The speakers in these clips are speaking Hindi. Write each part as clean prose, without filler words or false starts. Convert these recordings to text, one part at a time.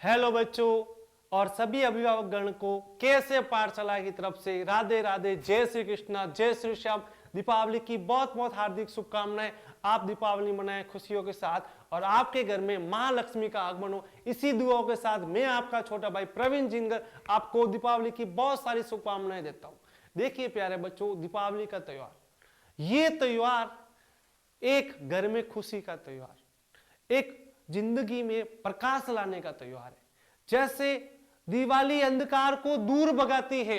हेलो बच्चों और सभी अभिभावकगण को कैसे पाठशाला की तरफ से राधे राधे, जय श्री कृष्णा, जय श्री श्याम। दीपावली की बहुत बहुत हार्दिक शुभकामनाएं। आप दीपावली मनाएं खुशियों के साथ और आपके घर में मां लक्ष्मी का आगमन हो। इसी दुआओं के साथ मैं आपका छोटा भाई प्रवीण जिंगर आपको दीपावली की बहुत सारी शुभकामनाएं देता हूं। देखिए प्यारे बच्चों, दीपावली का त्योहार, ये त्योहार एक घर में खुशी का त्योहार, एक जिंदगी में प्रकाश लाने का त्योहार है। जैसे दिवाली अंधकार को दूर भगाती है,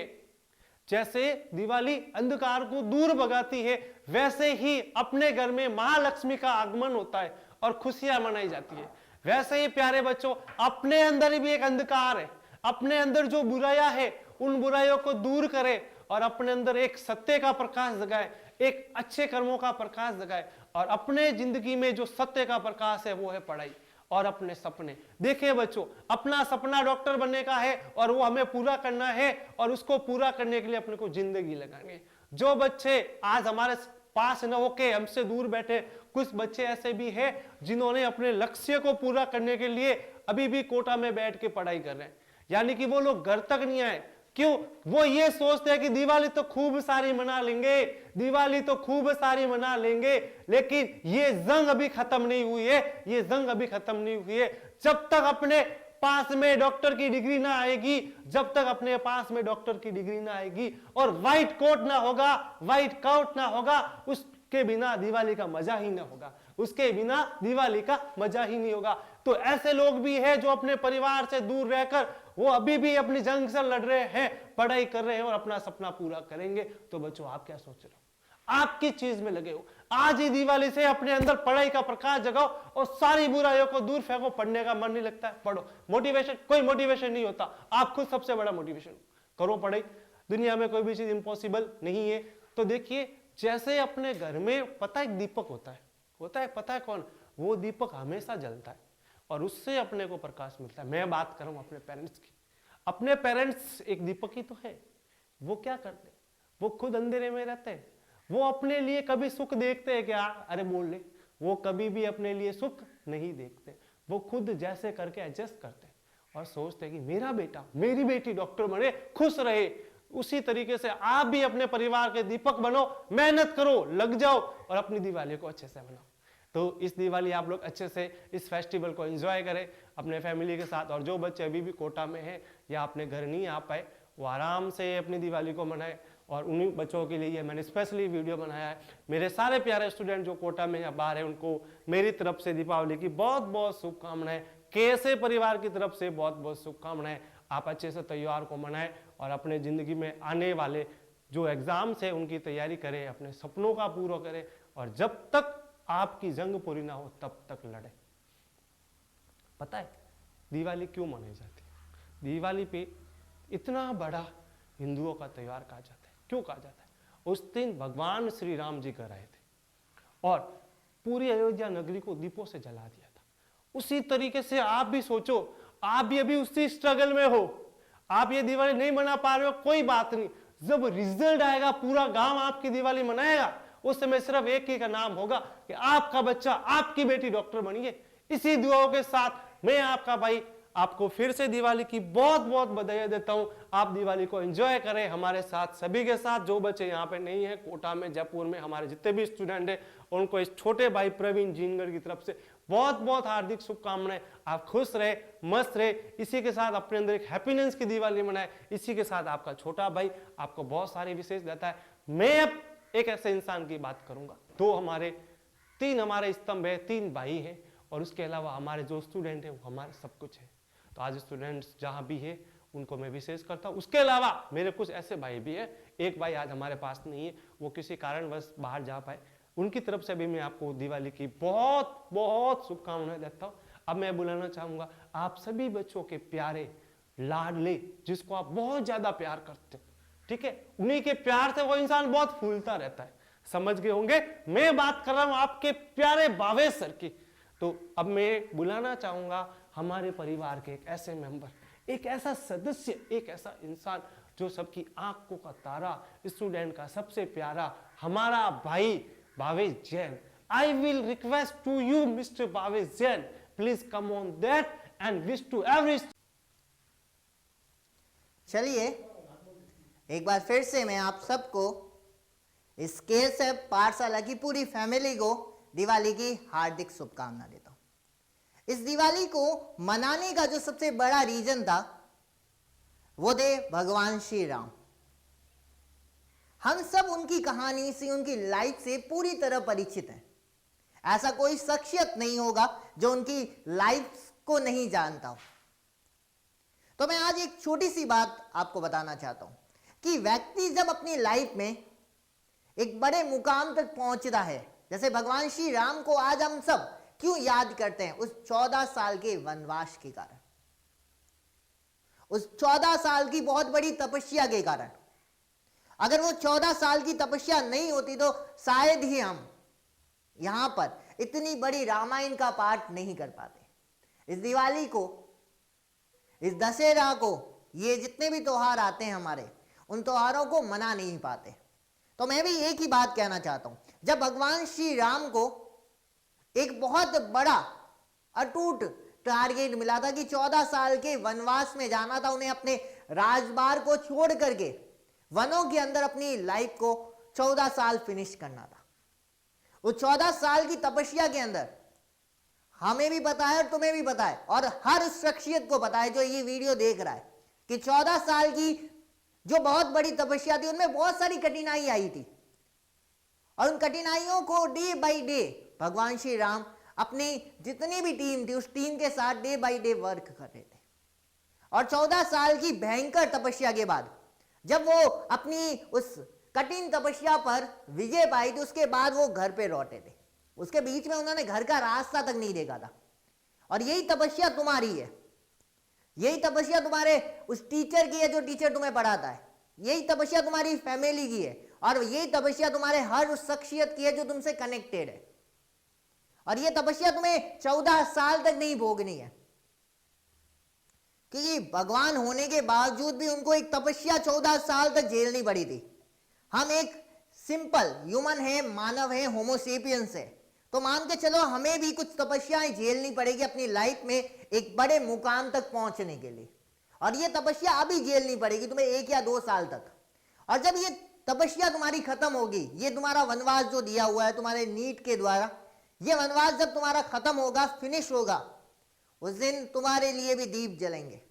जैसे दिवाली अंधकार को दूर भगाती है, वैसे ही अपने घर में महालक्ष्मी का आगमन होता है और खुशियां मनाई जाती है। वैसे ही प्यारे बच्चों, अपने अंदर भी एक अंधकार है। अपने अंदर जो बुराइयां है उन बुराइयों को दूर करे और अपने अंदर एक सत्य का प्रकाश जगाए, एक अच्छे कर्मों का प्रकाश जगाए। और अपने जिंदगी में जो सत्य का प्रकाश है वो है पढ़ाई और अपने सपने। देखिए बच्चों, अपना सपना डॉक्टर बनने का है और वो हमें पूरा करना है और उसको पूरा करने के लिए अपने को जिंदगी लगाएंगे। जो बच्चे आज हमारे पास न होके हमसे दूर बैठे, कुछ बच्चे ऐसे भी हैं जिन्होंने अपने लक्ष्य को पूरा करने के लिए अभी भी कोटा में बैठ के पढ़ाई कर रहे हैं, यानी कि वो लोग घर तक नहीं आए। क्यों? वो ये सोचते हैं कि दिवाली तो खूब सारी मना लेंगे, दिवाली तो खूब सारी मना लेंगे, लेकिन ये जंग अभी खत्म नहीं हुई है, ये जंग अभी खत्म नहीं हुई है। जब तक अपने पास में डॉक्टर की डिग्री ना आएगी, जब तक अपने पास में डॉक्टर की डिग्री ना आएगी और व्हाइट कोट ना होगा, व्हाइट कोट ना होगा, उसके बिना दिवाली का मजा ही ना होगा, उसके बिना दिवाली का मजा ही नहीं होगा। तो ऐसे लोग भी हैं जो अपने परिवार से दूर रहकर वो अभी भी अपनी जंग से लड़ रहे हैं, पढ़ाई कर रहे हैं और अपना सपना पूरा करेंगे। तो बच्चों, आप क्या सोच रहे हो? आप किस चीज में लगे हो? आज ही दिवाली से अपने अंदर पढ़ाई का प्रकाश जगाओ और सारी बुराइयों को दूर फेंको। पढ़ने का मन नहीं लगता है, पढ़ो। मोटिवेशन, कोई मोटिवेशन नहीं होता, आप खुद सबसे बड़ा मोटिवेशन करो। पढ़ाई, दुनिया में कोई भी चीज इंपॉसिबल नहीं है। तो देखिए, जैसे अपने घर में पता एक दीपक होता है, पता है कौन? वो दीपक हमेशा जलता है और उससे अपने को प्रकाश मिलता है। मैं बात कर रहा हूं अपने पेरेंट्स की। अपने पेरेंट्स एक दीपक ही तो है। वो क्या करते? वो खुद अंधेरे में रहते हैं। वो अपने लिए कभी सुख देखते हैं क्या? अरे बोल ले, वो कभी भी अपने लिए सुख नहीं देखते। वो खुद जैसे करके एडजस्ट करते हैं और सोचते हैं कि मेरा बेटा, मेरी बेटी डॉक्टर बने, खुश रहे। उसी तरीके से आप भी अपने परिवार के दीपक बनो, मेहनत करो, लग जाओ और अपनी दिवाली को अच्छे से मनाओ। तो इस दिवाली आप लोग अच्छे से इस फेस्टिवल को एंजॉय करें अपने फैमिली के साथ। और जो बच्चे अभी भी कोटा में हैं या अपने घर नहीं आ पाए, वो आराम से अपनी दिवाली को मनाएं। और उन्हीं बच्चों के लिए मैंने स्पेशली वीडियो बनाया है। मेरे सारे प्यारे स्टूडेंट जो कोटा में या बाहर हैं, उनको मेरी तरफ से दीपावली की बहुत बहुत शुभकामनाएं। कैसे परिवार की तरफ से बहुत बहुत शुभकामनाएं। आप अच्छे से त्योहार को मनाएं और अपने जिंदगी में आने वाले जो एग्जाम्स है उनकी तैयारी करें, अपने सपनों का पूरा करें और जब तक आपकी जंग पूरी ना हो तब तक लड़े। पता है दिवाली क्यों मनाई जाती है? दिवाली पे इतना बड़ा हिंदुओं का त्योहार कहा जाता है। क्यों कहा जाता है? उस दिन भगवान श्री राम जी घर आए थे और पूरी अयोध्या नगरी को दीपों से जला दिया था। उसी तरीके से आप भी सोचो, आप भी अभी उसी स्ट्रगल में हो। आप ये दिवाली नहीं मना पा रहे हो, कोई बात नहीं। जब रिजल्ट आएगा, पूरा गांव आपकी दिवाली मनाएगा, उस समय सिर्फ एक ही का नाम होगा कि आपका बच्चा, आपकी बेटी डॉक्टर बनी है। इसी दुआओं के साथ मैं आपका भाई आपको फिर से दिवाली की बहुत बहुत बधाई देता हूं। आप दिवाली को एंजॉय करें हमारे साथ, सभी के साथ। जो बच्चे यहाँ पे नहीं है, कोटा में, जयपुर में, हमारे जितने भी स्टूडेंट हैं, उनको इस छोटे भाई प्रवीण जिंगर की तरफ से बहुत बहुत हार्दिक शुभकामनाएं। आप खुश रहे, मस्त रहे, इसी के साथ अपने अंदर एक हैप्पीनेस की दिवाली मनाए। इसी के साथ आपका छोटा भाई आपको बहुत सारी विशेष देता है। मैं अब एक ऐसे इंसान की बात करूंगा। तीन हमारे स्तंभ है, 3 भाई है और उसके अलावा हमारे जो स्टूडेंट है वो हमारे सब कुछ है। तो आज स्टूडेंट्स जहां भी है उनको मैं विशेष करता हूं। उसके अलावा मेरे कुछ ऐसे भाई भी है। एक भाई आज हमारे पास नहीं है, वो किसी कारणवश बाहर जा पाए। उनकी तरफ से भी मैं आपको दिवाली की बहुत बहुत शुभकामनाएं देता हूं। अब मैं बुलाना चाहूंगा आप सभी बच्चों के प्यारे लाडले, जिसको आप बहुत ज्यादा प्यार करते हो, ठीक है, उन्हीं के प्यार से वो इंसान बहुत फूलता रहता है। समझ गए होंगे मैं बात कर रहा हूं आपके प्यारे भावेश सर की। तो अब मैं बुलाना चाहूंगा हमारे परिवार के एक ऐसे मेंबर, एक ऐसा सदस्य, एक ऐसा इंसान जो सबकी आंखों का तारा, स्टूडेंट का सबसे प्यारा, हमारा भाई Bhavesh Jain. I will request to you mister Bhavesh Jain, please come on that and wish to every चलिए एक बार फिर से मैं आप सबको इस केएसएफ पाठशाला की पूरी फैमिली को दिवाली की हार्दिक शुभकामना देता हूं। इस दिवाली को मनाने का जो सबसे बड़ा रीजन था वो थे भगवान श्री राम। हम सब उनकी कहानी से, उनकी लाइफ से पूरी तरह परिचित हैं। ऐसा कोई शख्सियत नहीं होगा जो उनकी लाइफ को नहीं जानता हो। तो मैं आज एक छोटी सी बात आपको बताना चाहता हूं कि व्यक्ति जब अपनी लाइफ में एक बड़े मुकाम तक पहुंचता है, जैसे भगवान श्री राम को आज हम सब क्यों याद करते हैं, उस 14 साल के वनवास के कारण, उस 14 साल की बहुत बड़ी तपस्या के कारण। अगर वो 14 साल की तपस्या नहीं होती तो शायद ही हम यहां पर इतनी बड़ी रामायण का पाठ नहीं कर पाते। इस दिवाली को, इस दशहरा को, ये जितने भी त्योहार आते हैं हमारे, उन त्योहारों को मना नहीं पाते। तो मैं भी एक ही बात कहना चाहता हूं, जब भगवान श्री राम को एक बहुत बड़ा अटूट टारगेट मिला था कि 14 साल के वनवास में जाना था, उन्हें अपने राजबार को छोड़ करके वनों के अंदर अपनी लाइफ को 14 साल फिनिश करना था। उस 14 साल की तपस्या के अंदर हमें भी पता है और तुम्हें भी पता है और हर उस शख्सियत को पता है जो ये वीडियो देख रहा है कि 14 साल की जो बहुत बड़ी तपस्या थी, उनमें बहुत सारी कठिनाई आई थी और उन कठिनाइयों को डे बाय डे भगवान श्री राम अपनी जितनी भी टीम थी उस टीम के साथ डे बाय डे वर्क कर रहे थे। और 14 साल की भयंकर तपस्या के बाद जब वो अपनी उस कठिन तपस्या पर विजय पाई थी, उसके बाद वो घर पे लौटे थे। उसके बीच में उन्होंने घर का रास्ता तक नहीं देखा था। और यही तपस्या तुम्हारी है, यही तपस्या तुम्हारे उस टीचर की है जो टीचर तुम्हें पढ़ाता है, यही तपस्या तुम्हारी फैमिली की है और यही तपस्या तुम्हारे हर उस शख्सियत की है जो तुमसे कनेक्टेड है। और ये तपस्या तुम्हें 14 साल तक नहीं भोगनी है, क्योंकि भगवान होने के बावजूद भी उनको एक तपस्या 14 साल तक झेलनी पड़ी थी। हम एक सिंपल ह्यूमन है, मानव है, होमोसेपियंस है, तो मान के चलो हमें भी कुछ तपस्याएं झेलनी पड़ेगी अपनी लाइफ में एक बड़े मुकाम तक पहुंचने के लिए। और ये तपस्या अभी झेलनी पड़ेगी तुम्हें 1 या 2 साल तक। और जब ये तपस्या तुम्हारी खत्म होगी, ये तुम्हारा वनवास जो दिया हुआ है तुम्हारे नीट के द्वारा, ये वनवास जब तुम्हारा खत्म होगा, फिनिश होगा, उस दिन तुम्हारे लिए भी दीप जलेंगे,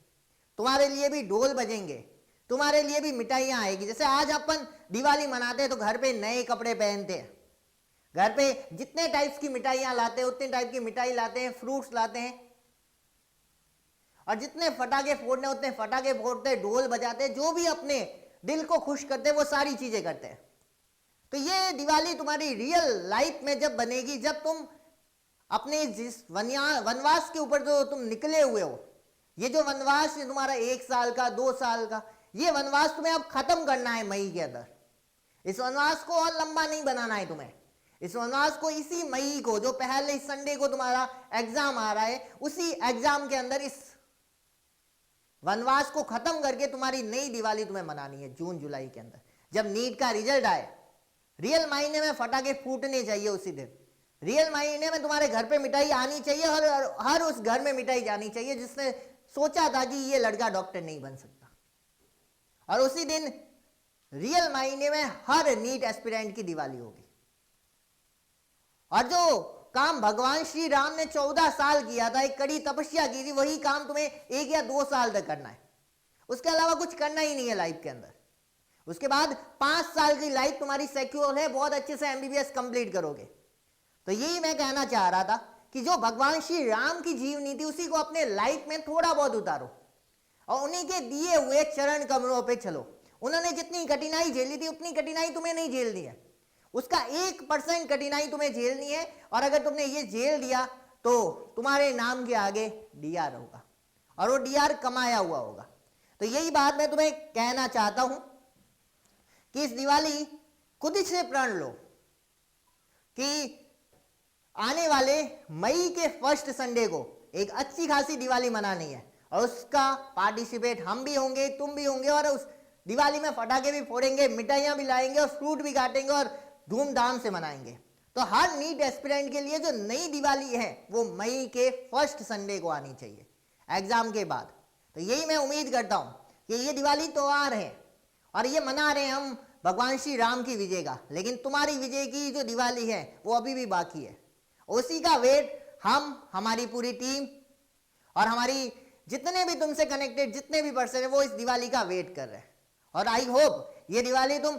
तुम्हारे लिए भी ढोल बजेंगे, तुम्हारे लिए भी मिठाइयां आएगी। जैसे आज अपन दिवाली मनाते हैं तो घर पे नए कपड़े पहनते हैं, घर पे जितने टाइप्स की मिठाइयां लाते हैं उतने टाइप की मिठाई लाते हैं, फ्रूट्स लाते हैं, और जितने फटाके फोड़ने उतने फटाके फोड़ते हैं, ढोल बजाते हैं, जो भी अपने दिल को खुश करते हैं वो सारी चीजें करते हैं। तो ये दिवाली तुम्हारी रियल लाइफ में जब बनेगी, जब तुम अपने जिस वनवास के ऊपर जो तुम निकले हुए हो, ये जो वनवास है तुम्हारा 1 साल का, 2 साल का, ये वनवास तुम्हें अब खत्म करना है मई के अंदर। इस वनवास को और लंबा नहीं बनाना है तुम्हें। इस वनवास को इसी मई को, जो पहले संडे को तुम्हारा एग्जाम आ रहा है, उसी एग्जाम के अंदर इस वनवास को खत्म करके तुम्हारी नई दिवाली तुम्हें मनानी है जून जुलाई के अंदर। जब नीट का रिजल्ट आए, रियल मायने में फटाके फूटने चाहिए उसी दिन, रियल मायने में तुम्हारे घर पे मिठाई आनी चाहिए, हर उस घर में मिठाई जानी चाहिए जिसने सोचा था कि ये लड़का डॉक्टर नहीं बन सकता। और उसी दिन रियल मायने में हर नीट एस्पिरेंट की दिवाली होगी। और जो काम भगवान श्री राम ने 14 साल किया था, एक कड़ी तपस्या की थी, वही काम तुम्हें 1 या 2 साल तक करना है। उसके अलावा कुछ करना ही नहीं है लाइफ के अंदर। उसके बाद 5 साल की लाइफ तुम्हारी सिक्योर है, बहुत अच्छे से एमबीबीएस कंप्लीट करोगे। तो यही मैं कहना चाह रहा था कि जो भगवान श्री राम की जीवनी थी उसी को अपने लाइफ में थोड़ा बहुत उतारो और उन्हीं के दिए हुए चरण कमलों पे चलो। उन्होंने जितनी कठिनाई झेली थी उतनी कठिनाई तुम्हें नहीं झेलनी है, उसका 1% कठिनाई तुम्हें झेलनी है। और अगर तुमने ये झेल दिया तो तुम्हारे नाम के आगे डीआर होगा और वो डीआर कमाया हुआ होगा। तो यही बात मैं तुम्हें कहना चाहता हूं कि इस दिवाली खुद ही से प्रण लो कि आने वाले मई के फर्स्ट संडे को एक अच्छी खासी दिवाली मनानी है और उसका पार्टिसिपेट हम भी होंगे, तुम भी होंगे, और उस दिवाली में फटाके भी फोड़ेंगे, मिठाइयां भी लाएंगे और फ्रूट भी काटेंगे और धूमधाम से मनाएंगे। तो हर नीट एस्पिरेंट के लिए जो नई दिवाली है वो मई के फर्स्ट संडे को आनी चाहिए। एग्जाम के बाद। तो यही मैं उम्मीद करता हूं कि ये दिवाली त्योहार है और ये मना रहे हैं हम भगवान श्री राम की विजय का, लेकिन तुम्हारी विजय की जो दिवाली है वो अभी भी बाकी है। उसी का वेट हम, हमारी पूरी टीम और हमारी जितने भी तुमसे कनेक्टेड जितने भी पर्सन है वो इस दिवाली का वेट कर रहे हैं। और आई होप ये दिवाली तुम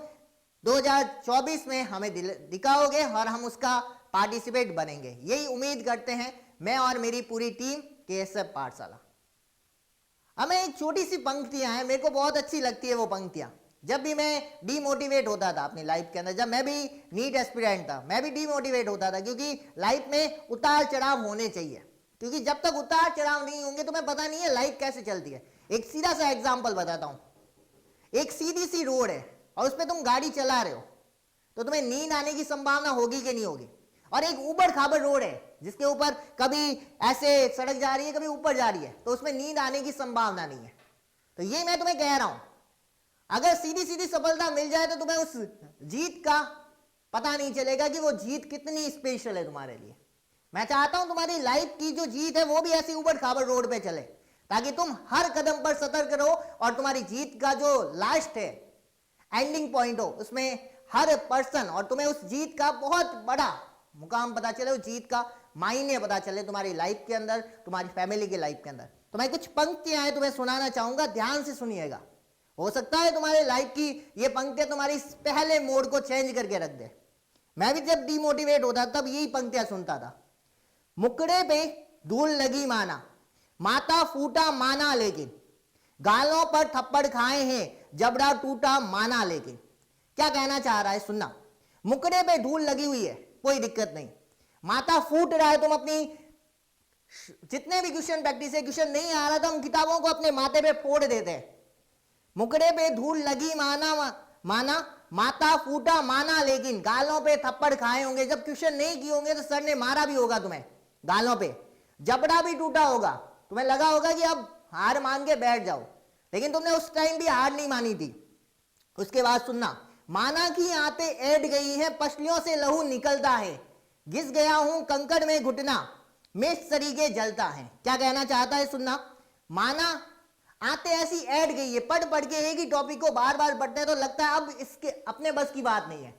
2024 में हमें दिखाओगे और हम उसका पार्टिसिपेट बनेंगे। यही उम्मीद करते हैं मैं और मेरी पूरी टीम केएसएफ पाठशाला। हमें एक छोटी सी पंक्तियां हैं, मेरे को बहुत अच्छी लगती है वो पंक्तियां। जब भी मैं डीमोटिवेट होता था अपनी लाइफ के अंदर, जब मैं भी नीट एस्पिरेंट था, मैं भी डीमोटिवेट होता था, क्योंकि लाइफ में उतार चढ़ाव होने चाहिए। क्योंकि जब तक उतार चढ़ाव नहीं होंगे तुम्हें पता नहीं है लाइफ कैसे चलती है। एक सीधा सा एग्जाम्पल बताता हूं। एक सीधी सी रोड है और उस पर तुम गाड़ी चला रहे हो तो तुम्हें नींद आने की संभावना होगी कि नहीं होगी। और एक ऊबड़ खाबड़ रोड है जिसके ऊपर कभी ऐसे सड़क जा रही है कभी ऊपर जा रही है, तो उसमें नींद आने की संभावना नहीं है। तो ये मैं तुम्हें कह रहा हूं, अगर सीधी सीधी सफलता मिल जाए तो तुम्हें उस जीत का पता नहीं चलेगा कि वो जीत कितनी स्पेशल है तुम्हारे लिए। मैं चाहता हूं तुम्हारी लाइफ की जो जीत है वो भी ऐसी ऊबड़ खाबड़ रोड पे चले, ताकि तुम हर कदम पर सतर्क रहो और तुम्हारी जीत का जो लास्ट है एंडिंग पॉइंट हो उसमें हर पर्सन और तुम्हें उस जीत का बहुत बड़ा मुकाम पता चले, उस जीत का मायने पता चले तुम्हारी लाइफ के अंदर, तुम्हारी फैमिली की लाइफ के अंदर। तो मैं कुछ पंक्तियां हैं तुम्हें सुनाना चाहूंगा, ध्यान से सुनिएगा। हो सकता है तुम्हारे लाइफ की ये पंक्तियां तुम्हारी पहले मोड को चेंज करके रख दे। मैं भी जब डीमोटिवेट होता तब यही पंक्तियां सुनता था। मुकड़े पे धूल लगी माना, माथा फूटा माना लेकिन, गालों पर थप्पड़ खाए हैं जबड़ा टूटा माना लेकिन। क्या कहना चाह रहा है सुनना। मुकड़े पे धूल लगी हुई है कोई दिक्कत नहीं, माथा फूट रहा है, तुम अपनी जितने भी क्वेश्चन प्रैक्टिस है, क्वेश्चन नहीं आ रहा तो हम किताबों को अपने माथे पे फोड़ देते हैं। मुकड़े पे धूल लगी माना माथा फूटा माना लेकिन, गालों पे थप्पड़ खाए होंगे, जब क्वेश्चन नहीं किए होंगे तो सर ने मारा भी होगा तुम्हें गालों पे, जबड़ा भी टूटा होगा, तुम्हें लगा होगा कि अब हार मान के बैठ जाओ, लेकिन तुमने उस टाइम भी हार नहीं मानी थी। उसके बाद सुनना, माना की आते ऐड गई है, पसलियों से लहू निकलता है, घिस गया हूं कंकड़ में घुटना, मेष सरीगे जलता है। क्या कहना चाहता है सुनना। माना आते ऐसी ऐड गई है, पढ़ पढ़ के एक ही टॉपिक को बार बार पढ़ते हैं तो लगता है अब इसके अपने बस की बात नहीं है।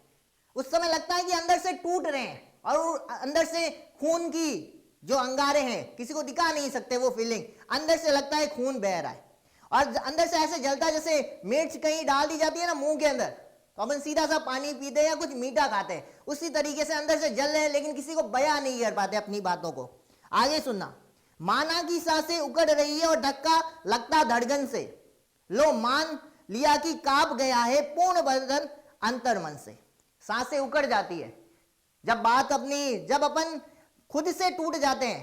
उस समय लगता है कि अंदर से टूट रहे हैं और अंदर से खून की जो अंगारे हैं किसी को दिखा नहीं सकते, वो फीलिंग अंदर से लगता है खून बह रहा है और अंदर से ऐसे जलता है जैसे मिर्च कहीं डाल दी जाती है ना मुंह के अंदर, तो अपन सीधा सा पानी पीते हैं या कुछ मीठा खाते हैं, उसी तरीके से अंदर से जल रहे हैं लेकिन किसी को बयां नहीं कर पाते अपनी बातों को। आगे सुनना, माना की सांसें उकड़ रही है और धक्का लगता धड़कन से, लो मान लिया कि कांप गया है पूर्ण बदन अंतर मन से। सांसें उकड़ जाती है जब बात अपनी, जब अपन खुद से टूट जाते हैं।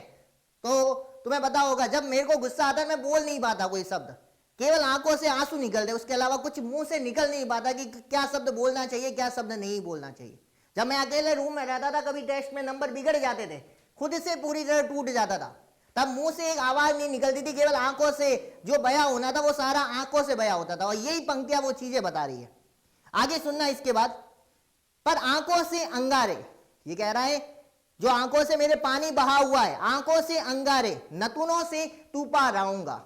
तो तुम्हें पता होगा जब मेरे को गुस्सा आता है मैं बोल नहीं पाता कोई शब्द, केवल आंखों से आंसू निकलते, उसके अलावा कुछ मुंह से निकल नहीं पाता कि क्या शब्द बोलना चाहिए क्या शब्द नहीं बोलना चाहिए। जब मैं अकेले रूम में रहता था कभी टेस्ट में नंबर बिगड़ जाते थे, खुद से पूरी तरह टूट जाता था, तब मुंह से एक आवाज नहीं निकलती थी, केवल आंखों से जो बयां होना था वो सारा आंखों से बयां होता था। और यही पंक्तियां वो चीजें बता रही है। आगे सुनना इसके बाद, पर आंखों से अंगारे, ये कह रहा है जो आंखों से मेरे पानी बहा हुआ है, आंखों से अंगारे नतुनों से टूपा रहूंगा।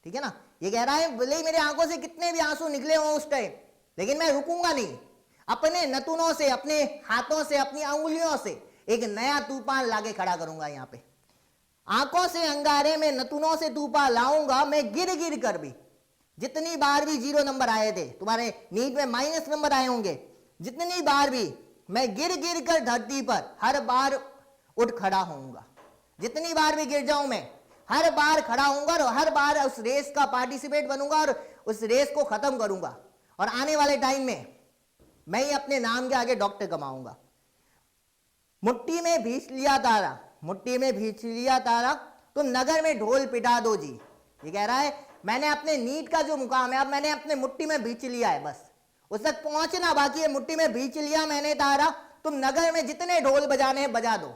ठीक है ना, ये कह रहा है भले ही मेरे आंखों से कितने भी आंसू निकले हो उस टाइम, लेकिन मैं रुकूंगा नहीं, अपने नतुनों से, अपने हाथों से, अपनी अंगुलियों से एक नया तूफान लाके खड़ा करूंगा। यहाँ पे आंखों से अंगारे में नतुनों से तूफान लाऊंगा, मैं गिर गिर कर भी, जितनी बार भी 0 नंबर आए थे तुम्हारे नीट में माइनस नंबर आए होंगे, जितनी बार भी मैं गिर गिर कर धरती पर हर बार उठ खड़ा होऊंगा। जितनी बार भी गिर जाऊं मैं हर बार खड़ा होऊंगा और हर बार उस रेस का पार्टिसिपेट बनूंगा और उस रेस को खत्म करूंगा। और आने वाले टाइम में मैं ही अपने नाम के आगे डॉक्टर कमाऊंगा। मुट्ठी में भींच लिया तारा, मुट्ठी में भींच लिया तारा, तो नगर में ढोल पिटा दो जी। ये कह रहा है मैंने अपने नीट का जो मुकाम है अब मैंने अपने मुट्ठी में भींच लिया है, बस उस तक पहुंचना बाकी है। मुट्ठी में भींच लिया मैंने तारा, तुम नगर में जितने ढोल बजाने हैं बजा दो।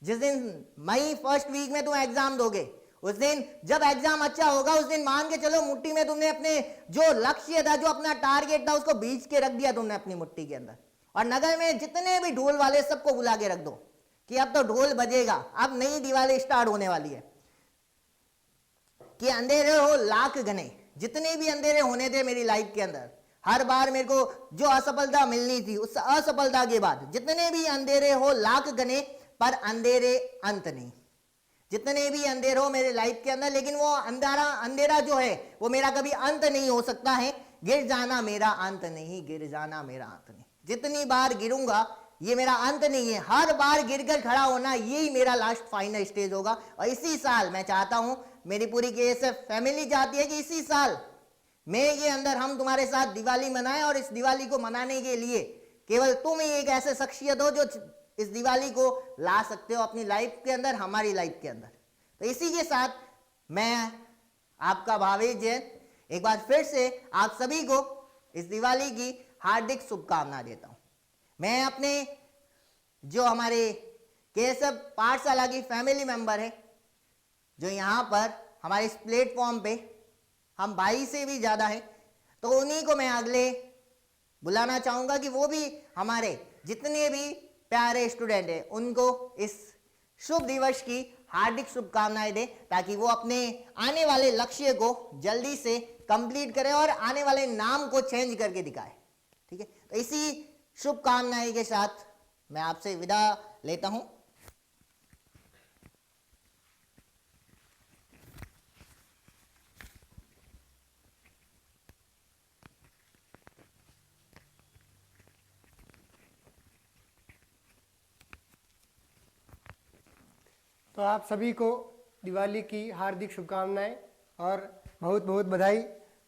जिस दिन मई फर्स्ट वीक में तुम एग्जाम दोगे, उस दिन जब एग्जाम अच्छा होगा उस दिन मान के चलो मुट्ठी में तुमने अपने जो लक्ष्य था, जो अपना टारगेट था, उसको बीच के रख दिया तुमने अपनी मुट्ठी के अंदर। और नगर में जितने भी ढोल वाले सबको बुला के रख दो कि अब तो ढोल बजेगा, अब नई दिवाली स्टार्ट होने वाली है। कि अंधेरे हो लाख घने, जितने भी अंधेरे होने थे मेरी लाइफ के अंदर, हर बार मेरे को जो असफलता मिलनी थी, उस असफलता के बाद जितने भी अंधेरे हो लाख घने, पर अंधेरे अंत नहीं। जितने भी अंधेरे हो मेरे लाइफ के अंदर, लेकिन वो अंधेरा जो है वो मेरा कभी अंत नहीं हो सकता है। गिर जाना मेरा अंत नहीं, गिर जाना मेरा अंत नहीं। जितनी बार गिरूंगा ये मेरा अंत नहीं है, हर बार गिरकर खड़ा होना यही मेरा लास्ट फाइनल स्टेज होगा। और इसी साल मैं चाहता हूं, मेरी पूरी केएसएफ फैमिली चाहती है कि इसी साल में ये अंदर हम तुम्हारे साथ दिवाली मनाएं, और इस दिवाली को मनाने के लिए केवल तुम ही एक ऐसे शख्सियत हो जो इस दिवाली को ला सकते हो अपनी लाइफ के अंदर, हमारी लाइफ के अंदर। तो इसी के साथ मैं आपका भावेश जैन एक बार फिर से आप सभी को इस दिवाली की हार्दिक शुभकामना देता हूं। मैं अपने जो हमारे केएसएफ पाठशाला की फैमिली मेंबर है, जो यहाँ पर हमारे इस प्लेटफॉर्म पे हम भाई से भी ज़्यादा हैं, तो उन्हीं को मैं अगले बुलाना चाहूँगा कि वो भी हमारे जितने भी प्यारे स्टूडेंट हैं उनको इस शुभ दिवस की हार्दिक शुभकामनाएं दें, ताकि वो अपने आने वाले लक्ष्य को जल्दी से कंप्लीट करें और आने वाले नाम को चेंज करके दिखाएं। ठीक है, तो इसी शुभकामनाएं के साथ मैं आपसे विदा लेता हूं। तो आप सभी को दिवाली की हार्दिक शुभकामनाएं और बहुत बहुत बधाई।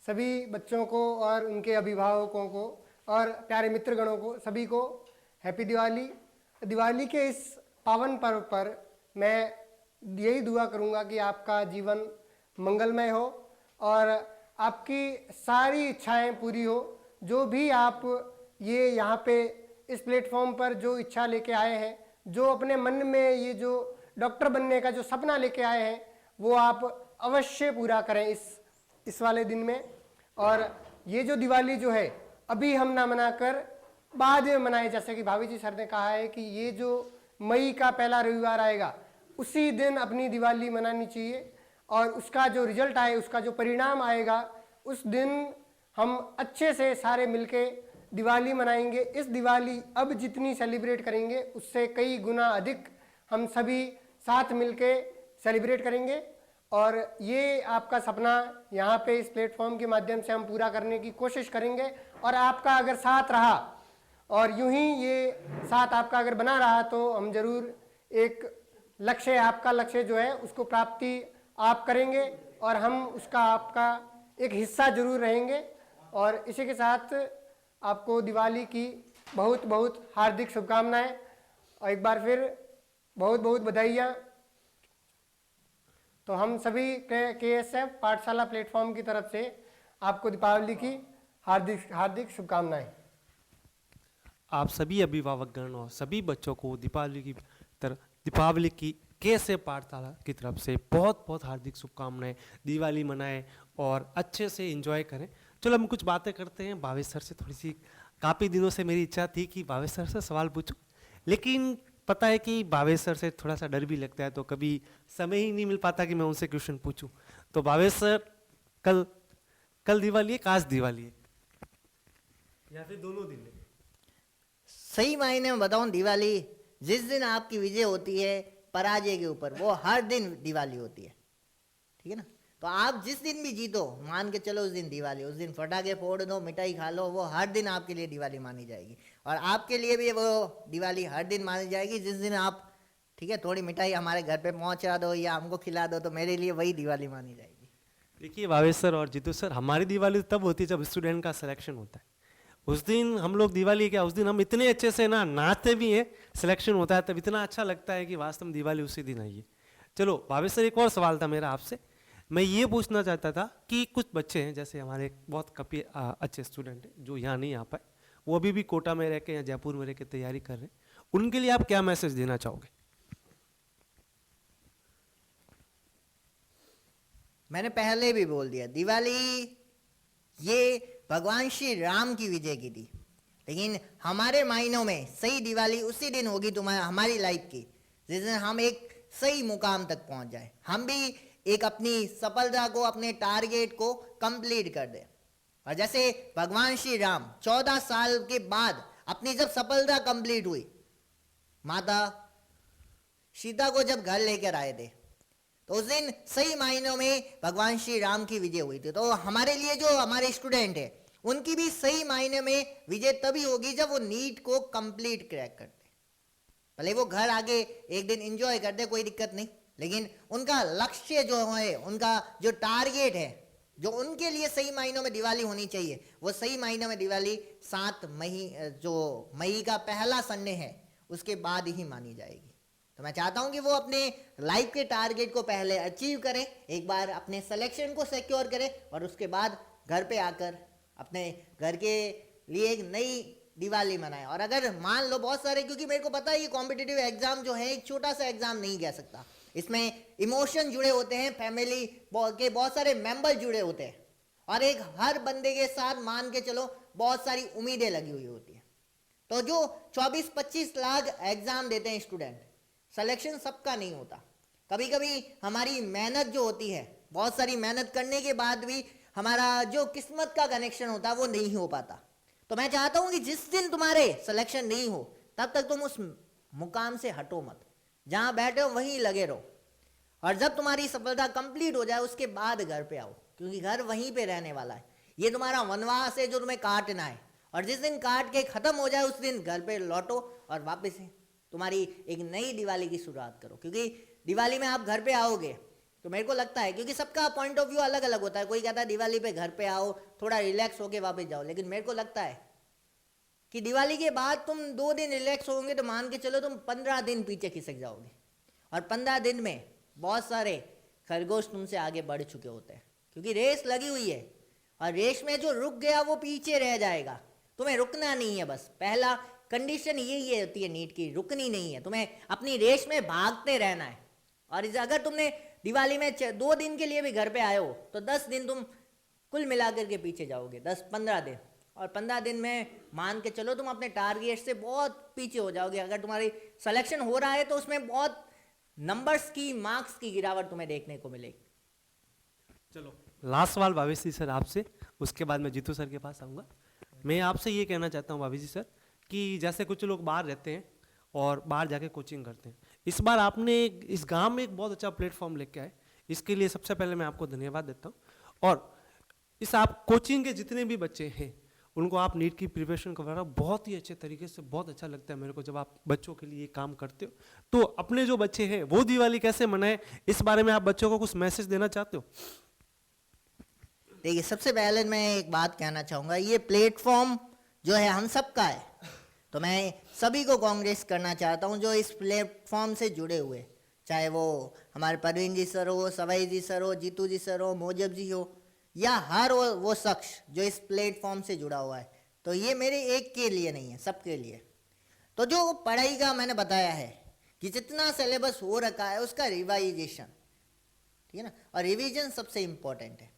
सभी बच्चों को और उनके अभिभावकों को और प्यारे मित्रगणों को सभी को हैप्पी दिवाली। दिवाली के इस पावन पर्व पर मैं यही दुआ करूंगा कि आपका जीवन मंगलमय हो और आपकी सारी इच्छाएं पूरी हो। जो भी आप ये यहाँ पे इस प्लेटफॉर्म पर जो इच्छा लेके आए हैं, जो अपने मन में ये जो डॉक्टर बनने का जो सपना लेके आए हैं, वो आप अवश्य पूरा करें इस वाले दिन में। और ये जो दिवाली जो है अभी हम ना मनाकर बाद में मनाए, जैसे कि भाभी जी सर ने कहा है कि ये जो मई का पहला रविवार आएगा उसी दिन अपनी दिवाली मनानी चाहिए, और उसका जो रिजल्ट आए, उसका जो परिणाम आएगा, उस दिन हम अच्छे से सारे मिलके दिवाली मनाएंगे। इस दिवाली अब जितनी सेलिब्रेट करेंगे उससे कई गुना अधिक हम सभी साथ मिलके सेलिब्रेट करेंगे, और ये आपका सपना यहाँ पे इस प्लेटफॉर्म के माध्यम से हम पूरा करने की कोशिश करेंगे। और आपका अगर साथ रहा और यूं ही ये साथ आपका अगर बना रहा तो हम जरूर एक लक्ष्य, आपका लक्ष्य जो है उसको प्राप्ति आप करेंगे और हम उसका आपका एक हिस्सा जरूर रहेंगे। और इसी के साथ आपको दिवाली की बहुत बहुत हार्दिक शुभकामनाएं और एक बार फिर बहुत बहुत बधाइयाँ। तो हम सभी केएसएफ पाठशाला प्लेटफॉर्म की तरफ से आपको दीपावली की हार्दिक हार्दिक शुभकामनाएं। आप सभी अभिभावकगण और सभी बच्चों को दीपावली की केएसएफ पाठशाला की तरफ से बहुत बहुत हार्दिक शुभकामनाएं। दिवाली मनाएं और अच्छे से एंजॉय करें। चलो हम कुछ बातें करते हैं भावेश सर से। थोड़ी सी काफ़ी दिनों से मेरी इच्छा थी कि भावेश सर से सवाल पूछूं, लेकिन पता है कि भावेश सर से थोड़ा सा डर भी लगता है, तो कभी समय ही नहीं मिल पाता कि मैं उनसे क्वेश्चन पूछूं। तो भावेश सर, कल दिवाली है, आज दिवाली है या फिर दोनों दिन है? सही मायने में बताऊं, दिवाली जिस दिन आपकी विजय होती है पराजय के ऊपर, वो हर दिन दिवाली होती है। ठीक है ना? तो आप जिस दिन भी जीतो, मान के चलो उस दिन दिवाली, उस दिन फटाके फोड़ दो, मिठाई खा लो, वो हर दिन आपके लिए दिवाली मानी जाएगी। और आपके लिए भी वो दिवाली हर दिन मानी जाएगी जिस दिन आप, ठीक है, थोड़ी मिठाई हमारे घर पे पहुंचा दो या हमको खिला दो, तो मेरे लिए वही दिवाली मानी जाएगी। देखिए भावेश सर और जीतू सर, हमारी दिवाली तब होती है जब स्टूडेंट का सिलेक्शन होता है। उस दिन हम लोग दिवाली क्या, उस दिन हम इतने अच्छे से ना नाचते भी हैं, सिलेक्शन होता है तब इतना अच्छा लगता है कि वास्तव में दिवाली उसी दिन आई है। चलो भावेश सर, एक और सवाल था मेरा आपसे। मैं ये पूछना चाहता था कि कुछ बच्चे हैं, जैसे हमारे बहुत काफ़ी अच्छे स्टूडेंट हैं जो यहाँ नहीं आ पाए, वो अभी भी कोटा में रह के या जयपुर में रह के तैयारी कर रहे हैं, उनके लिए आप क्या मैसेज देना चाहोगे? मैंने पहले भी बोल दिया, दिवाली ये भगवान श्री राम की विजय की थी, लेकिन हमारे मायनों में सही दिवाली उसी दिन होगी तुम्हारी हमारी लाइफ की, जिस दिन हम एक सही मुकाम तक पहुंच जाए। हम भी एक अपनी सफलता को, अपने टारगेट को कंप्लीट कर दे। और जैसे भगवान श्री राम 14 साल के बाद अपनी जब सफलता कंप्लीट हुई, माता सीता को जब घर लेकर आए थे, तो उस दिन सही मायनों में भगवान श्री राम की विजय हुई थी। तो हमारे लिए जो हमारे स्टूडेंट है, उनकी भी सही मायने में विजय तभी होगी जब वो नीट को कंप्लीट क्रैक करते। भले वो घर आगे एक दिन एंजॉय करते, कोई दिक्कत नहीं, लेकिन उनका लक्ष्य जो है, उनका जो टारगेट है, जो उनके लिए सही मायनों में दिवाली होनी चाहिए, वो सही मायनों में दिवाली 7 मई, जो मई का पहला संडे है, उसके बाद ही मानी जाएगी। तो मैं चाहता हूं कि वो अपने लाइफ के टारगेट को पहले अचीव करें, एक बार अपने सिलेक्शन को सिक्योर करें, और उसके बाद घर पे आकर अपने घर के लिए एक नई दिवाली मनाएं। और अगर मान लो बहुत सारे, क्योंकि मेरे को पता है ये कॉम्पिटिटिव एग्जाम जो है एक छोटा सा एग्जाम नहीं कह सकता, इसमें इमोशन जुड़े होते हैं, फैमिली के बहुत सारे मेंबर जुड़े होते हैं, और एक हर बंदे के साथ मान के चलो बहुत सारी उम्मीदें लगी हुई होती है। तो जो 24-25 लाख एग्जाम देते हैं स्टूडेंट, सिलेक्शन सबका नहीं होता। कभी कभी हमारी मेहनत जो होती है, बहुत सारी मेहनत करने के बाद भी हमारा जो किस्मत का कनेक्शन होता है वो नहीं हो पाता। तो मैं चाहता हूं कि जिस दिन तुम्हारे सिलेक्शन नहीं हो, तब तक तुम उस मुकाम से हटो मत, जहां बैठे हो वहीं लगे रहो, और जब तुम्हारी सफलता कंप्लीट हो जाए उसके बाद घर पे आओ, क्योंकि घर वहीं पे रहने वाला है। ये तुम्हारा वनवास है जो तुम्हें काटना है, और जिस दिन काट के खत्म हो जाए उस दिन घर पे लौटो और वापस से तुम्हारी एक नई दिवाली की शुरुआत करो। क्योंकि दिवाली में आप घर पे आओगे तो मेरे को लगता है, क्योंकि सबका पॉइंट ऑफ व्यू अलग अलग होता है, कोई कहता है दिवाली पे घर पे आओ, थोड़ा रिलैक्स होके वापस जाओ, लेकिन मेरे को लगता है कि दिवाली के बाद तुम 2 दिन रिलैक्स होंगे तो मान के चलो तुम 15 दिन पीछे खिसक जाओगे, और 15 दिन में बहुत सारे खरगोश तुमसे आगे बढ़ चुके होते हैं, क्योंकि रेस लगी हुई है, और रेस में जो रुक गया वो पीछे रह जाएगा। तुम्हें रुकना नहीं है, बस पहला कंडीशन यही होती है नीट की, रुकनी नहीं है, तुम्हें अपनी रेस में भागते रहना है। और अगर तुमने दिवाली में 2 दिन के लिए भी घर पे आए हो तो 10 दिन तुम कुल मिलाकर के पीछे जाओगे, 10-15 दिन, और 15 दिन में मान के चलो तुम अपने टारगेट से बहुत पीछे हो जाओगे। अगर तुम्हारी सिलेक्शन हो रहा है तो उसमें बहुत नंबर्स की, मार्क्स की गिरावट तुम्हें देखने को मिलेगी। चलो लास्ट सवाल भावेश सर आपसे, उसके बाद मैं जीतू सर के पास आऊँगा। मैं आपसे ये कहना चाहता हूँ भावेश सर कि जैसे कुछ लोग बाहर रहते हैं और बाहर जाके कोचिंग करते हैं, इस बार आपने इस गांव में एक बहुत अच्छा प्लेटफॉर्म लेके आए, इसके लिए सबसे पहले मैं आपको धन्यवाद देता हूँ। और इस आप कोचिंग के जितने भी बच्चे हैं उनको आप नीट की प्रिपरेशन करवा रहे हो बहुत ही अच्छे तरीके से, बहुत अच्छा लगता है मेरे को जब आप बच्चों के लिए काम करते हो। तो अपने जो बच्चे हैं वो दिवाली कैसे मनाए, इस बारे में आप बच्चों को कुछ मैसेज देना चाहते हो? देखिए, सबसे पहले मैं एक बात कहना चाहूँगा, ये प्लेटफॉर्म जो है हम सबका है, तो मैं सभी को कांग्रेस करना चाहता हूँ जो इस प्लेटफॉर्म से जुड़े हुए, चाहे वो हमारे परवीन जी सर हो, सवाई जी सर हो, जीतू जी सर हो, मोजब जी हो, या हर वो शख्स जो इस प्लेटफॉर्म से जुड़ा हुआ है। तो ये मेरे एक के लिए नहीं है, सबके लिए। तो जो पढ़ाई का मैंने बताया है कि जितना सिलेबस हो रखा है उसका रिवाइजेशन, ठीक है ना, और रिवीजन सबसे इम्पोर्टेंट है।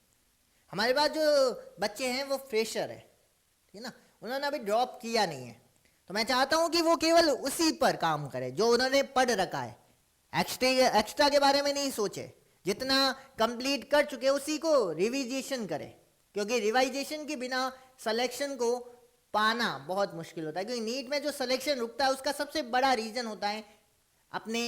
हमारे पास जो बच्चे हैं वो फ्रेशर है, ठीक है ना, उन्होंने अभी ड्रॉप किया नहीं है, तो मैं चाहता हूं कि वो केवल उसी पर काम करे जो उन्होंने पढ़ रखा है, एक्स्ट्रा के बारे में नहीं सोचे, जितना कंप्लीट कर चुके उसी को रिविजेशन करे, क्योंकि रिवाइजेशन के बिना सिलेक्शन को पाना बहुत मुश्किल होता है। क्योंकि नीट में जो सिलेक्शन रुकता है उसका सबसे बड़ा रीजन होता है अपने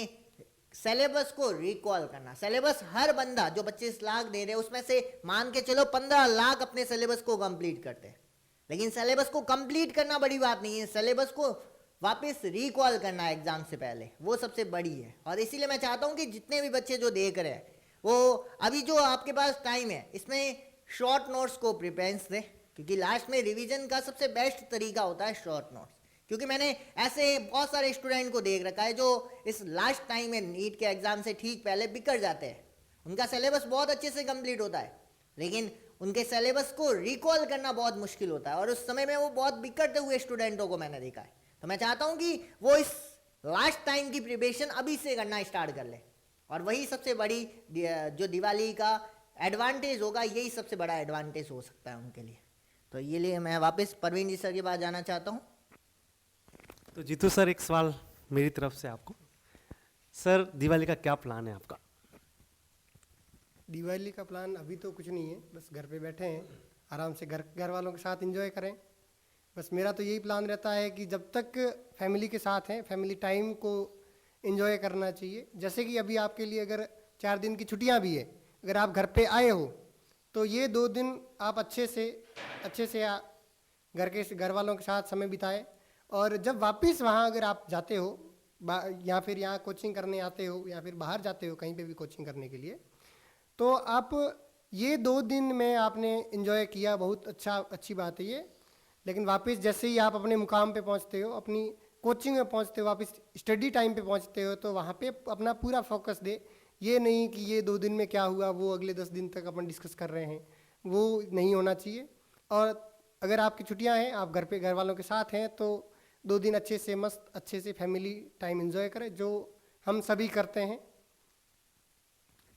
सिलेबस को रिकॉल करना। सिलेबस हर बंदा जो 25 लाख दे रहे हैं उसमें से मान के चलो 15 लाख अपने सिलेबस को कंप्लीट करते हैं, लेकिन सिलेबस को कंप्लीट करना बड़ी बात नहीं है, सिलेबस को वापस रिकॉल करना एग्जाम से पहले, वो सबसे बड़ी है। और इसीलिए मैं चाहता हूं कि जितने भी बच्चे जो देख रहे हैं वो अभी जो आपके पास टाइम है इसमें शॉर्ट नोट्स को प्रिफरेंस दें, क्योंकि लास्ट में रिवीजन का सबसे बेस्ट तरीका होता है शॉर्ट नोट्स। क्योंकि मैंने ऐसे बहुत सारे स्टूडेंट को देख रखा है जो इस लास्ट टाइम में नीट के एग्जाम से ठीक पहले बिखर जाते हैं, उनका सिलेबस बहुत अच्छे से कंप्लीट होता है लेकिन उनके सिलेबस को रिकॉल करना बहुत मुश्किल होता है, और उस समय में वो बहुत बिखरते हुए स्टूडेंटों को मैंने देखा है। तो मैं चाहता हूं कि वो इस लास्ट टाइम की प्रिपरेशन अभी से करना स्टार्ट कर ले, और वही सबसे बड़ी जो दिवाली का एडवांटेज होगा, यही सबसे बड़ा एडवांटेज हो सकता है उनके लिए। तो ये लिए मैं वापस परवीन जी सर के पास जाना चाहता हूँ। तो जीतू सर, एक सवाल मेरी तरफ से आपको, सर दिवाली का क्या प्लान है आपका? दिवाली का प्लान अभी तो कुछ नहीं है, बस घर पे बैठे हैं, आराम से घर वालों के साथ एंजॉय करें। बस मेरा तो यही प्लान रहता है कि जब तक फैमिली के साथ हैं, फैमिली टाइम को एंजॉय करना चाहिए। जैसे कि अभी आपके लिए अगर 4 दिन की छुट्टियां भी है, अगर आप घर पे आए हो तो ये 2 दिन आप अच्छे से घर वालों के साथ समय बिताएं। और जब वापस वहाँ अगर आप जाते हो या फिर यहाँ कोचिंग करने आते हो या फिर बाहर जाते हो कहीं पे भी कोचिंग करने के लिए, तो आप ये 2 दिन में आपने एंजॉय किया, बहुत अच्छी बात है ये। लेकिन वापस जैसे ही आप अपने मुकाम पे पहुँचते हो, अपनी कोचिंग में पहुँचते हो, वापस स्टडी टाइम पे पहुँचते हो, तो वहाँ पे अपना पूरा फोकस दे। ये नहीं कि ये 2 दिन में क्या हुआ वो अगले 10 दिन तक अपन डिस्कस कर रहे हैं, वो नहीं होना चाहिए। और अगर आपकी छुट्टियां हैं, आप घर वालों के साथ हैं, तो 2 दिन अच्छे से फैमिली टाइम एंजॉय करें, जो हम सभी करते हैं।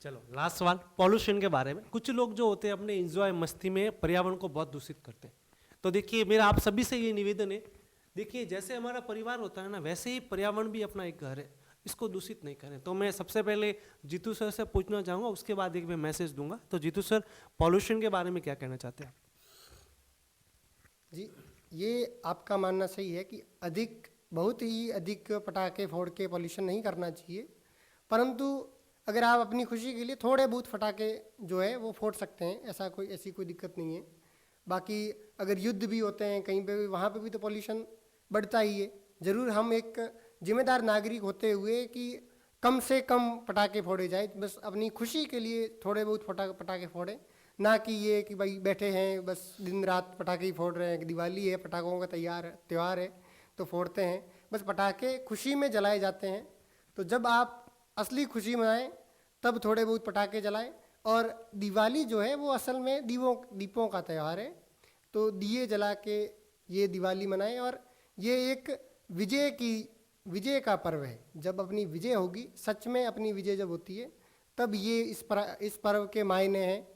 चलो लास्ट सवाल पॉल्यूशन के बारे में। कुछ लोग जो होते हैं अपने एंजॉय मस्ती में पर्यावरण को बहुत दूषित करते हैं। तो देखिए मेरा आप सभी से ये निवेदन है, देखिए जैसे हमारा परिवार होता है ना, वैसे ही पर्यावरण भी अपना एक घर है, इसको दूषित नहीं करें। तो मैं सबसे पहले जीतू सर से पूछना चाहूँगा, उसके बाद एक मैं मैसेज दूंगा। तो जीतू सर, पॉल्यूशन के बारे में क्या कहना चाहते हैं आप? जी, ये आपका मानना सही है कि बहुत ही अधिक पटाखे फोड़ के पॉल्यूशन नहीं करना चाहिए, परंतु अगर आप अपनी खुशी के लिए थोड़े बहुत पटाखे जो है वो फोड़ सकते हैं, ऐसी कोई दिक्कत नहीं है। बाकी अगर युद्ध भी होते हैं कहीं पे भी, वहाँ पे भी तो पॉल्यूशन बढ़ता ही है। ज़रूर हम एक जिम्मेदार नागरिक होते हुए कि कम से कम पटाखे फोड़े जाए, बस अपनी खुशी के लिए थोड़े बहुत पटाखे फोड़ें, ना कि ये कि भाई बैठे हैं बस दिन रात पटाखे ही फोड़ रहे हैं, कि दिवाली है, पटाखों का त्यौहार है तो फोड़ते हैं। बस पटाखे खुशी में जलाए जाते हैं, तो जब आप असली खुशी मनाएं तब थोड़े बहुत पटाखे जलाएं। और दिवाली जो है वो असल में दीपों का त्यौहार है, तो दिए जला के ये दिवाली मनाएं। और ये एक विजय का पर्व है। जब अपनी विजय होगी, सच में अपनी विजय जब होती है, तब ये इस पर्व के मायने हैं।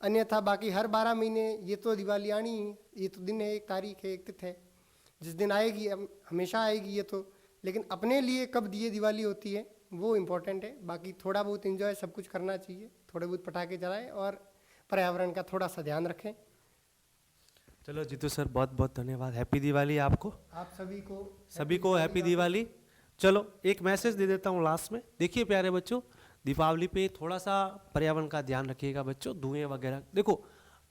अन्यथा बाकी हर 12 महीने ये तो दिवाली आनी, ये तो दिन है, एक तारीख है, एक तिथि है, जिस दिन आएगी हमेशा आएगी ये तो। लेकिन अपने लिए कब ये दिवाली होती है वो इम्पोर्टेंट है। बाकी थोड़ा बहुत एंजॉय सब कुछ करना चाहिए, थोड़े बहुत पटाखे जलाएं और पर्यावरण का थोड़ा सा ध्यान रखें। चलो जीतू सर, बहुत बहुत धन्यवाद। हैप्पी दिवाली आपको, आप सभी को हैप्पी दिवाली। चलो एक मैसेज दे देता हूँ लास्ट में। देखिए प्यारे बच्चों, दीपावली पे थोड़ा सा पर्यावरण का ध्यान रखिएगा बच्चों। धुएं वगैरह, देखो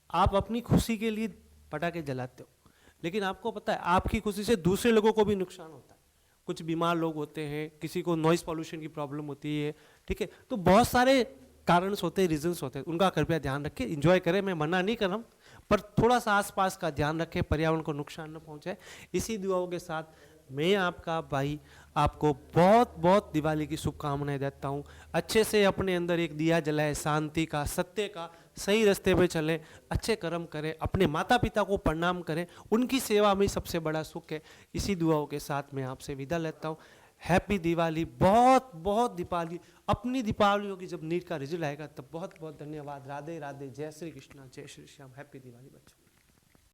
आप अपनी खुशी के लिए पटाखे जलाते हो, लेकिन आपको पता है आपकी खुशी से दूसरे लोगों को भी नुकसान होता है। कुछ बीमार लोग होते हैं, किसी को नॉइस पॉल्यूशन की प्रॉब्लम होती है, ठीक है। तो बहुत सारे कारण होते हैं, रीजंस होते हैं, उनका कृपया ध्यान रखें। एंजॉय करें, मैं मना नहीं कर रहा हूँ, पर थोड़ा सा आसपास का ध्यान रखें, पर्यावरण को नुकसान न पहुंचाए। इसी दुआओं के साथ मैं आपका भाई आपको बहुत बहुत दिवाली की शुभकामनाएं देता हूँ। अच्छे से अपने अंदर एक दिया जलाए, शांति का, सत्य का, सही रास्ते पे चलें, अच्छे कर्म करें, अपने माता पिता को प्रणाम करें, उनकी सेवा में सबसे बड़ा सुख है। इसी दुआओं के साथ मैं आपसे विदा लेता हूँ। हैप्पी दिवाली, बहुत बहुत दीपावली, अपनी दीपावलियों की जब नीट का रिजल्ट आएगा तब बहुत बहुत धन्यवाद। राधे राधे, जय श्री कृष्णा, जय श्री श्याम। हैप्पी दिवाली बच्चों।